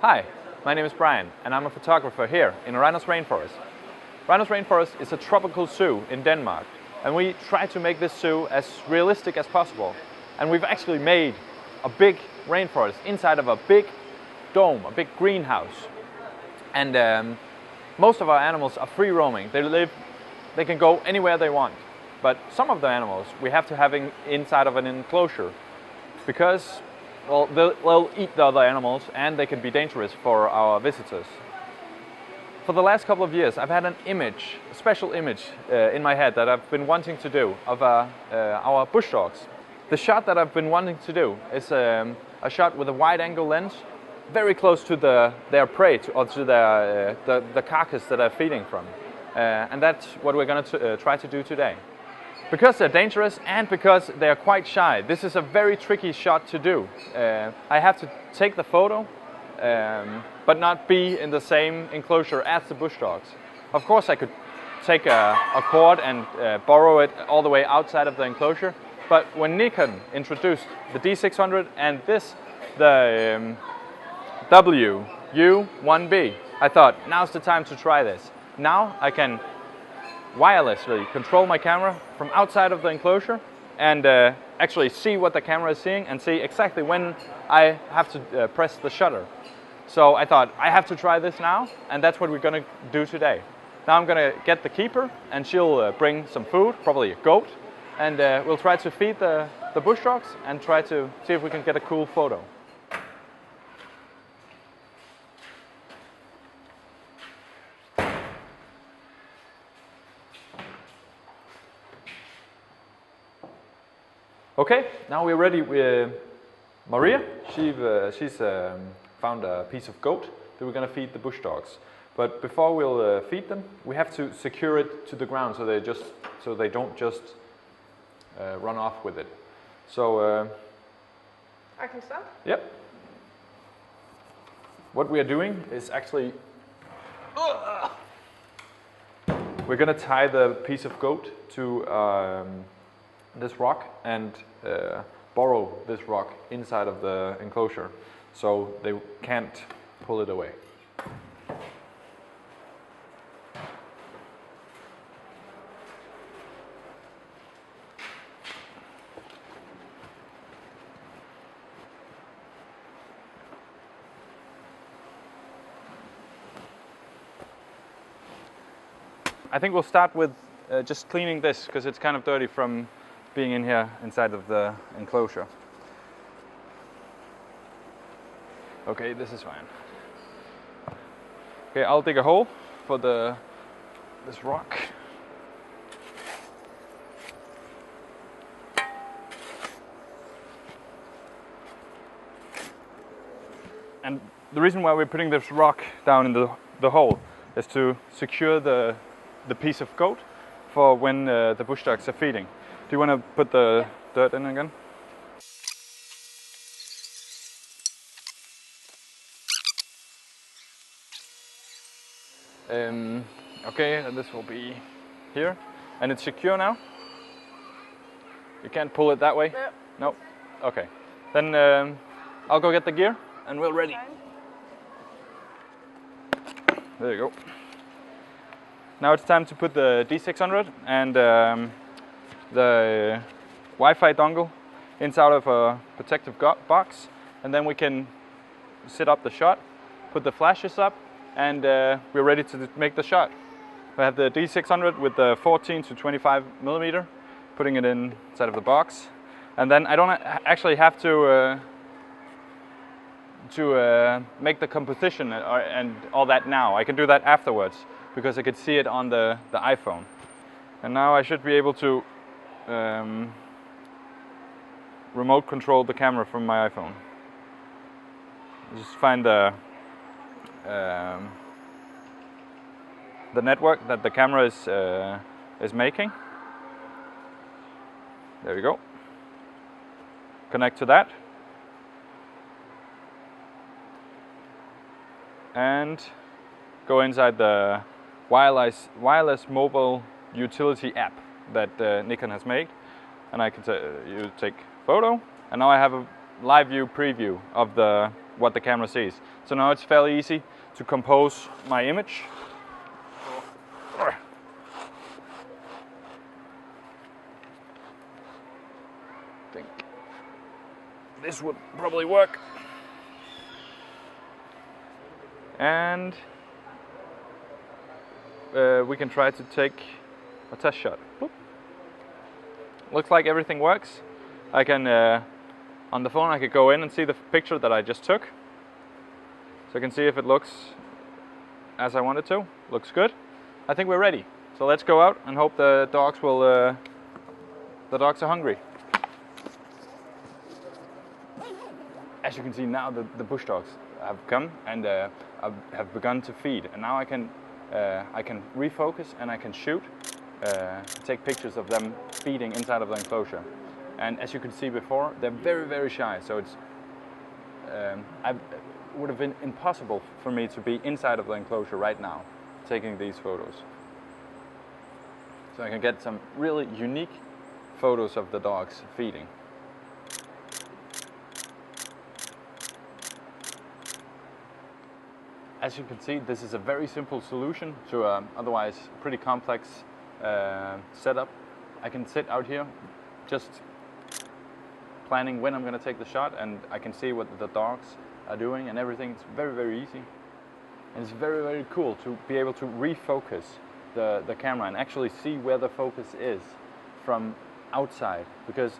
Hi, my name is Brian and I'm a photographer here in Randers Rainforest. Randers Rainforest is a tropical zoo in Denmark and we try to make this zoo as realistic as possible. And we've actually made a big rainforest inside of a big dome, a big greenhouse. And most of our animals are free roaming. They can go anywhere they want. But some of the animals we have to have inside of an enclosure because, well, they'll eat the other animals and they can be dangerous for our visitors. For the last couple of years I've had a special image in my head that I've been wanting to do of our bush dogs. The shot that I've been wanting to do is a shot with a wide angle lens very close to their prey, or to the carcass that they're feeding from. And that's what we're going to try to do today. Because they're dangerous and because they're quite shy, this is a very tricky shot to do. I have to take the photo, but not be in the same enclosure as the bush dogs. Of course I could take a cord and borrow it all the way outside of the enclosure, but when Nikon introduced the D600 and the WU1B, I thought now's the time to try this. Now I can wirelessly control my camera from outside of the enclosure and actually see what the camera is seeing and see exactly when I have to press the shutter. So I thought I have to try this now, and that's what we're going to do today. Now I'm going to get the keeper and she'll bring some food, probably a goat, and we'll try to feed the bush dogs and try to see if we can get a cool photo. Okay, now we're ready. Maria, she's found a piece of goat that we're going to feed the bush dogs. But before we'll feed them, we have to secure it to the ground so they don't just run off with it. So I can start? Yep. What we are doing is actually we're going to tie the piece of goat to this rock and borrow this rock inside of the enclosure so they can't pull it away. I think we'll start with just cleaning this because it's kind of dirty from being in here inside of the enclosure. Okay, this is fine. Okay, I'll dig a hole for this rock. And the reason why we're putting this rock down in the hole is to secure the piece of goat for when the bush dogs are feeding. Do you want to put the dirt in again? Okay, this will be here. And it's secure now? You can't pull it that way? No? Okay. Then I'll go get the gear and we're ready. There you go. Now it's time to put the D600 and the Wi-Fi dongle inside of a protective box, and then we can set up the shot, put the flashes up, and we're ready to make the shot. We have the D600 with the 14 to 25 millimeter, putting it inside of the box, and then I don't actually have to make the composition and all that now. I can do that afterwards because I could see it on the iPhone. And now I should be able to remote control the camera from my iPhone. Just find the network that the camera is making. There we go. Connect to that. And go inside the wireless mobile utility app that Nikon has made, and I can you take photo, and now I have a live view preview of the what the camera sees. So now it's fairly easy to compose my image. I think this would probably work. And we can try to take a test shot. Whoop. Looks like everything works. I can, on the phone I could go in and see the picture that I just took. So I can see if it looks as I want it to. Looks good. I think we're ready. So let's go out and hope the dogs will, the dogs are hungry. As you can see now, the bush dogs have come and have begun to feed, and now I can refocus and I can shoot, take pictures of them feeding inside of the enclosure. And as you could see before, they're very, very shy. So it's it would have been impossible for me to be inside of the enclosure right now, taking these photos. So I can get some really unique photos of the dogs feeding. As you can see, this is a very simple solution to an otherwise pretty complex setup. I can sit out here just planning when I'm going to take the shot, and I can see what the dogs are doing and everything. It's very, very easy. And it's very, very cool to be able to refocus the camera and actually see where the focus is from outside, because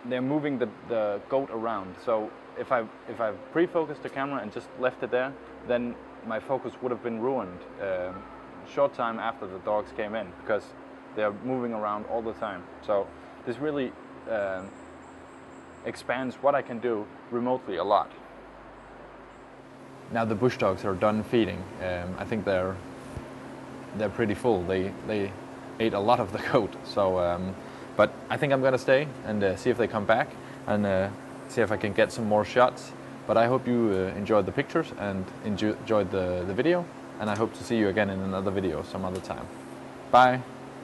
they're moving the goat around. So if I pre-focused the camera and just left it there, then my focus would have been ruined short time after the dogs came in, because they're moving around all the time. So this really expands what I can do remotely a lot. Now the bush dogs are done feeding. I think they're pretty full. They ate a lot of the goat. So, but I think I'm gonna stay and see if they come back and see if I can get some more shots. But I hope you enjoyed the pictures and enjoyed the video, and I hope to see you again in another video some other time. Bye!